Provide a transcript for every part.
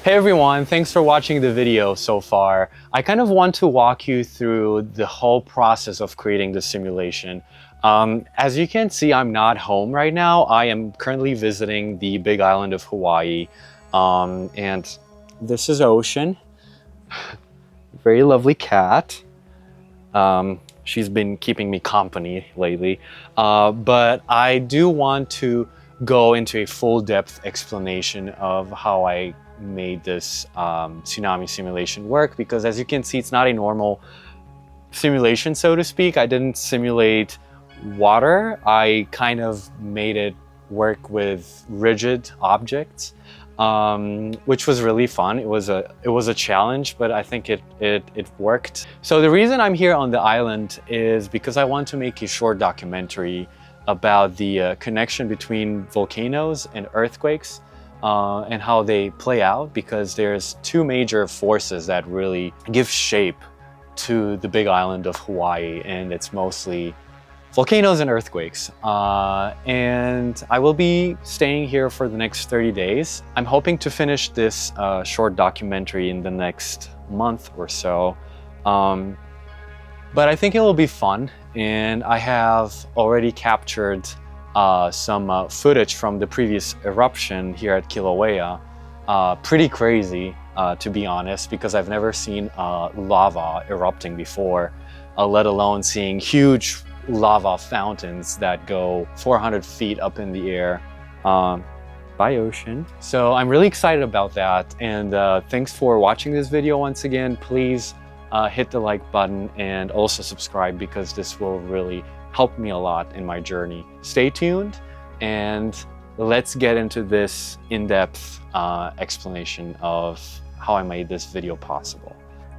Hey everyone, thanks for watching the video so far. I kind of want to walk you through the whole process of creating the simulation. As you can see, I'm not home right now. I am currently visiting the big island of Hawaii. And this is Ocean. Very lovely cat. She's been keeping me company lately. But I do want to go into a full depth explanation of how I made this tsunami simulation work, because as you can see, it's not a normal simulation, so to speak. I didn't simulate water. I kind of made it work with rigid objects, which was really fun. It was a challenge, but I think it worked. So the reason I'm here on the island is because I want to make a short documentary about the connection between volcanoes and earthquakes, and how they play out, because there's two major forces that really give shape to the big island of Hawaii, and it's mostly volcanoes and earthquakes. And I will be staying here for the next 30 days. I'm hoping to finish this short documentary in the next month or so. But I think it will be fun, and I have already captured some footage from the previous eruption here at Kilauea. Pretty crazy, to be honest, because I've never seen lava erupting before, let alone seeing huge lava fountains that go 400 feet up in the air. By Ocean. So I'm really excited about that, and thanks for watching this video once again. Please hit the like button and also subscribe, because this will really help me a lot in my journey. Stay tuned, and let's get into this in-depth explanation of how I made this video possible.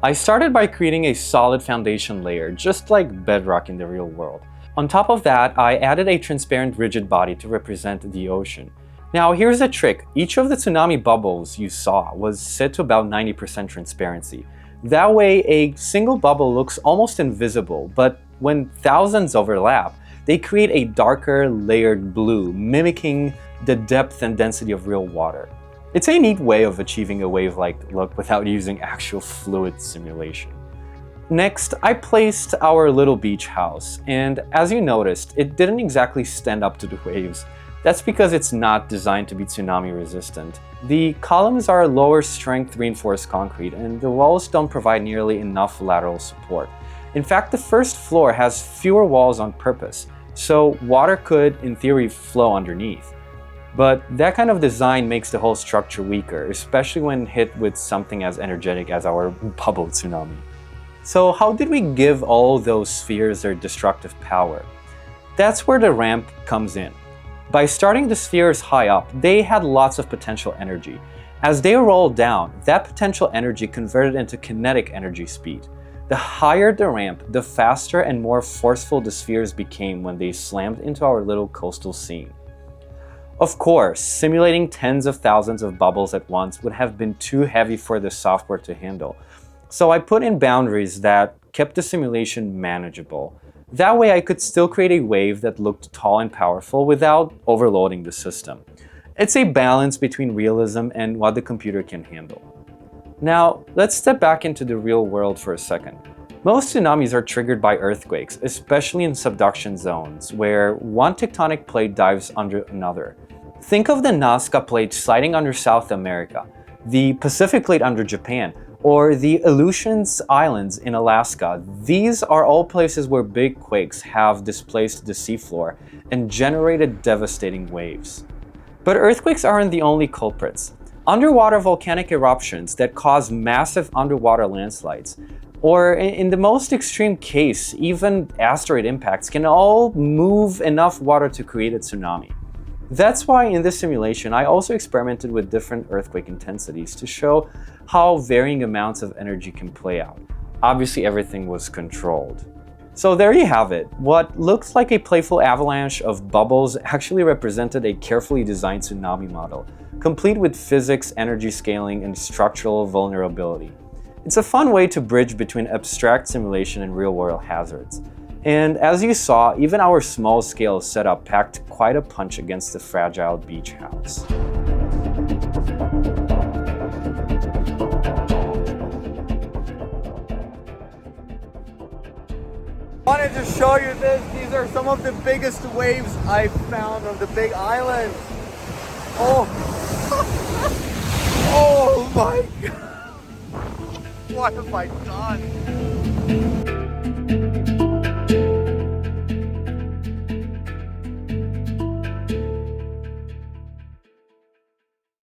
I started by creating a solid foundation layer, just like bedrock in the real world. On top of that, I added a transparent rigid body to represent the ocean. Now here's the trick, each of the tsunami bubbles you saw was set to about 90% transparency. That way a single bubble looks almost invisible, but when thousands overlap, they create a darker layered blue, mimicking the depth and density of real water. It's a neat way of achieving a wave-like look without using actual fluid simulation. Next, I placed our little beach house, and as you noticed, it didn't exactly stand up to the waves. That's because it's not designed to be tsunami resistant. The columns are lower strength reinforced concrete, and the walls don't provide nearly enough lateral support. In fact, the first floor has fewer walls on purpose, so water could, in theory, flow underneath. But that kind of design makes the whole structure weaker, especially when hit with something as energetic as our bubble tsunami. So how did we give all those spheres their destructive power? That's where the ramp comes in. By starting the spheres high up, they had lots of potential energy. As they rolled down, that potential energy converted into kinetic energy speed. The higher the ramp, the faster and more forceful the spheres became when they slammed into our little coastal scene. Of course, simulating tens of thousands of bubbles at once would have been too heavy for the software to handle. So I put in boundaries that kept the simulation manageable. That way I could still create a wave that looked tall and powerful without overloading the system. It's a balance between realism and what the computer can handle. Now, let's step back into the real world for a second. Most tsunamis are triggered by earthquakes, especially in subduction zones, where one tectonic plate dives under another. Think of the Nazca Plate sliding under South America, the Pacific Plate under Japan, or the Aleutians Islands in Alaska. These are all places where big quakes have displaced the seafloor and generated devastating waves. But earthquakes aren't the only culprits. Underwater volcanic eruptions that cause massive underwater landslides, or in the most extreme case, even asteroid impacts, can all move enough water to create a tsunami. That's why in this simulation, I also experimented with different earthquake intensities to show how varying amounts of energy can play out. Obviously, everything was controlled. So there you have it. What looked like a playful avalanche of bubbles actually represented a carefully designed tsunami model, complete with physics, energy scaling, and structural vulnerability. It's a fun way to bridge between abstract simulation and real-world hazards. And as you saw, even our small-scale setup packed quite a punch against the fragile beach house. I wanted to show you this. These are some of the biggest waves I've found on the Big Island. Oh, oh my God. What have I done?